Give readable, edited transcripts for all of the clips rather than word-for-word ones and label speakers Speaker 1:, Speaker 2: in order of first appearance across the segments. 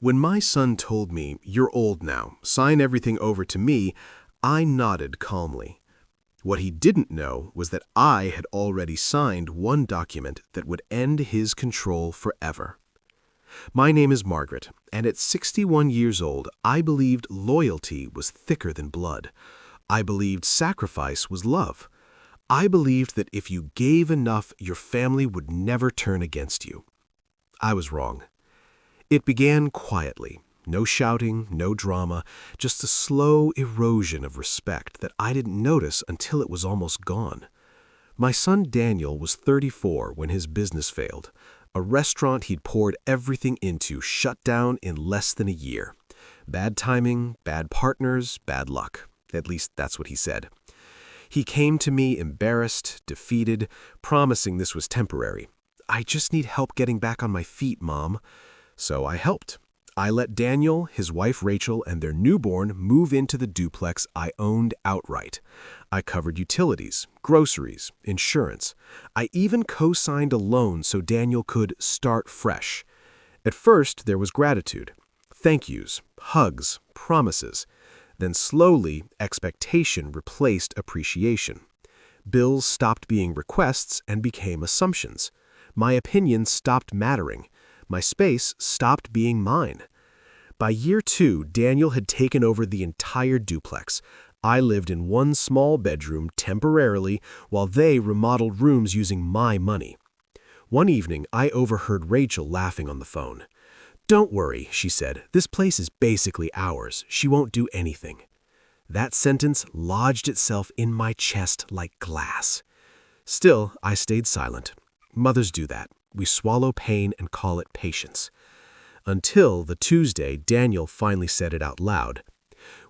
Speaker 1: When my son told me, "You're old now, sign everything over to me," I nodded calmly. What he didn't know was that I had already signed one document that would end his control forever. My name is Margaret, and at 61 years old, I believed loyalty was thicker than blood. I believed sacrifice was love. I believed that if you gave enough, your family would never turn against you. I was wrong. It began quietly. No shouting, no drama, just a slow erosion of respect that I didn't notice until it was almost gone. My son Daniel was 34 when his business failed. A restaurant he'd poured everything into shut down in less than a year. Bad timing, bad partners, bad luck. At least that's what he said. He came to me embarrassed, defeated, promising this was temporary. "I just need help getting back on my feet, Mom." So I helped. I let Daniel, his wife Rachel, and their newborn move into the duplex I owned outright. I covered utilities, groceries, insurance. I even co-signed a loan so Daniel could start fresh. At first, there was gratitude. Thank yous, hugs, promises. Then slowly, expectation replaced appreciation. Bills stopped being requests and became assumptions. My opinion stopped mattering. My space stopped being mine. By year 2, Daniel had taken over the entire duplex. I lived in one small bedroom temporarily while they remodeled rooms using my money. One evening, I overheard Rachel laughing on the phone. "Don't worry," she said. "This place is basically ours. She won't do anything." That sentence lodged itself in my chest like glass. Still, I stayed silent. Mothers do that. We swallow pain and call it patience. Until the Tuesday, Daniel finally said it out loud.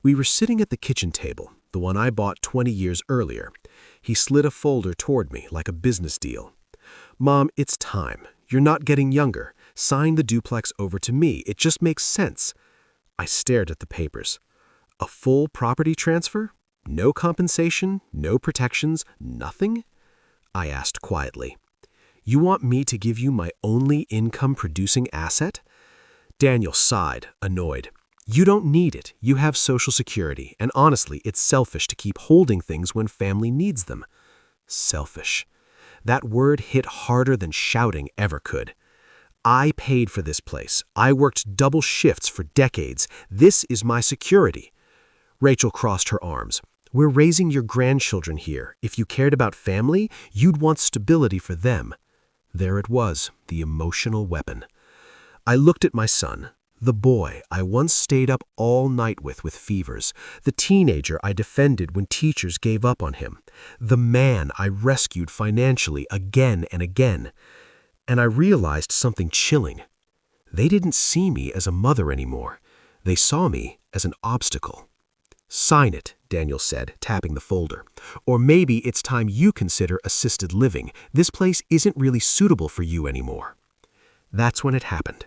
Speaker 1: We were sitting at the kitchen table, the one I bought 20 years earlier. He slid a folder toward me like a business deal. "Mom, it's time. You're not getting younger. Sign the duplex over to me. It just makes sense." I stared at the papers. A full property transfer? No compensation? No protections? Nothing? I asked quietly. "You want me to give you my only income-producing asset?" Daniel sighed, annoyed. "You don't need it. You have Social Security, and honestly, it's selfish to keep holding things when family needs them." Selfish. That word hit harder than shouting ever could. I paid for this place. I worked double shifts for decades. This is my security. Rachel crossed her arms. "We're raising your grandchildren here. If you cared about family, you'd want stability for them." There it was, the emotional weapon. I looked at my son, the boy I once stayed up all night with fevers, the teenager I defended when teachers gave up on him, the man I rescued financially again and again. And I realized something chilling. They didn't see me as a mother anymore. They saw me as an obstacle. "Sign it," Daniel said, tapping the folder. "Or maybe it's time you consider assisted living. This place isn't really suitable for you anymore." That's when it happened.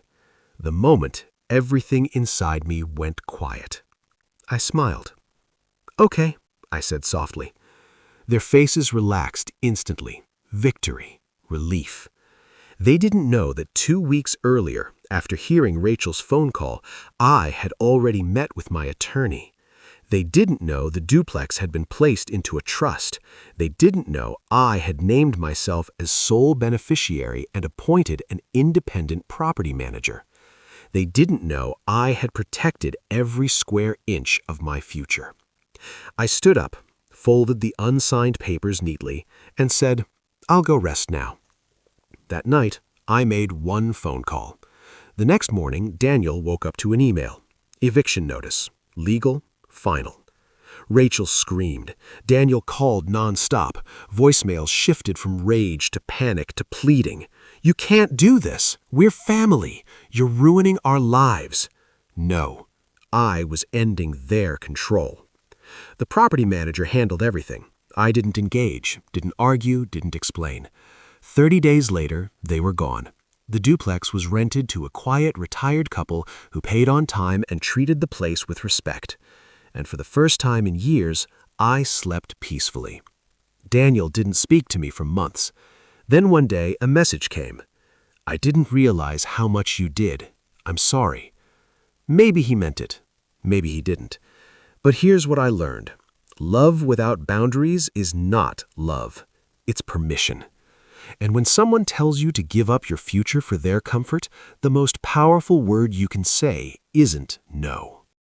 Speaker 1: The moment everything inside me went quiet. I smiled. "Okay," I said softly. Their faces relaxed instantly. Victory. Relief. They didn't know that 2 weeks earlier, after hearing Rachel's phone call, I had already met with my attorney. They didn't know the duplex had been placed into a trust. They didn't know I had named myself as sole beneficiary and appointed an independent property manager. They didn't know I had protected every square inch of my future. I stood up, folded the unsigned papers neatly, and said, "I'll go rest now." That night, I made one phone call. The next morning, Daniel woke up to an email. Eviction notice. Legal. Final. Rachel screamed. Daniel called nonstop. Voicemails shifted from rage to panic to pleading. "You can't do this. We're family. You're ruining our lives." No, I was ending their control. The property manager handled everything. I didn't engage, didn't argue, didn't explain. 30 days later, they were gone. The duplex was rented to a quiet, retired couple who paid on time and treated the place with respect. And for the first time in years, I slept peacefully. Daniel didn't speak to me for months. Then one day, a message came. "I didn't realize how much you did. I'm sorry." Maybe he meant it. Maybe he didn't. But here's what I learned. Love without boundaries is not love. It's permission. And when someone tells you to give up your future for their comfort, the most powerful word you can say isn't no.